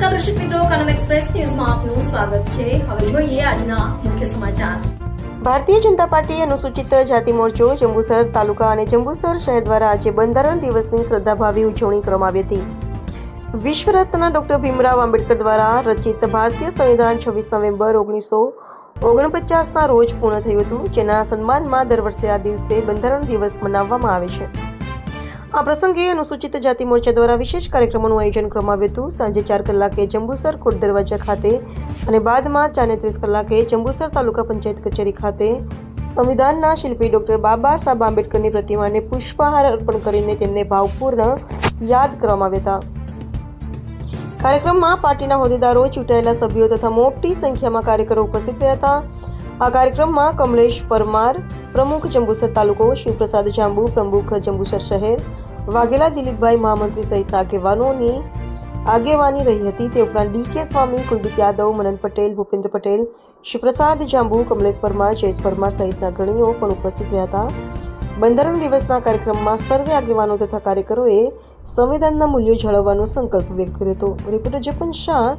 નમસ્કાર દર્શક મિત્રો, કનમ એક્સપ્રેસ ન્યૂઝમાં આપનું સ્વાગત છે। હવે જોઈએ આજના મુખ્ય સમાચાર। ભારતીય જનતા પાર્ટી અનુસૂચિત જાતિ મોરચો જંબુસર તાલુકા અને જંબુસર શહેર દ્વારા આજે બંધારણ દિવસની શ્રદ્ધાભાવી ઉજવણી કરવામાં આવી હતી। વિશ્વરત્ન ડોક્ટર ભીમરાવ આંબેડકર દ્વારા રચિત ભારતીય સંવિધાન 26 નવેમ્બર 1949ના રોજ પૂર્ણ થયું હતું, જેના સન્માનમાં દર વર્ષે આ દિવસે બંધારણ દિવસ મનાવવામાં આવે છે। આ પ્રસંગે અનુસૂચિત જાતિ મોરચા દ્વારા વિશેષ કાર્યક્રમોનું આયોજન કરવામાં આવ્યું હતું। સાંજે 4 કલાકે જંબુસર કોટ દરવાજા ખાતે અને બાદમાં 4:30 કલાકે જંબુસર તાલુકા પંચાયત કચેરી ખાતે સંવિધાનના શિલ્પી ડોક્ટર બાબા સાહેબ આંબેડકરની પ્રતિમાને પુષ્પહાર અર્પણ કરીને તેમને ભાવપૂર્ણ યાદ કરવામાં આવ્યા હતા। કાર્યક્રમમાં પાર્ટીના હોદ્દેદારો, ચૂંટાયેલા સભ્યો તથા મોટી સંખ્યામાં કાર્યકરો ઉપસ્થિત રહ્યા હતા। આ કાર્યક્રમમાં કમલેશ પરમાર, પ્રમુખ જંબુસર તાલુકો, શિવપ્રસાદ જાંબુ, પ્રમુખ જંબુસર શહેર, વાઘેલા દિલીપભાઈ, મહામંત્રી સહિત આગેવાનોની આગેવાની રહી હતી। તે ઉપરાંત ડીકે સ્વામી, કુલદીપ યાદવ, મનન પટેલ, ભૂપેન્દ્ર પટેલ, શિવપ્રસાદ જાંબુ, કમલેશ પરમાર, જયેશ પરમાર સહિતના અગ્રણીઓ પણ ઉપસ્થિત રહ્યા હતા। બંધારણ દિવસના કાર્યક્રમમાં સર્વે આગેવાનો તથા કાર્યકરોએ સંવિધાનના મૂલ્યો જાળવવાનો સંકલ્પ વ્યક્ત કર્યો હતો। રિપોર્ટર જપન શાહ।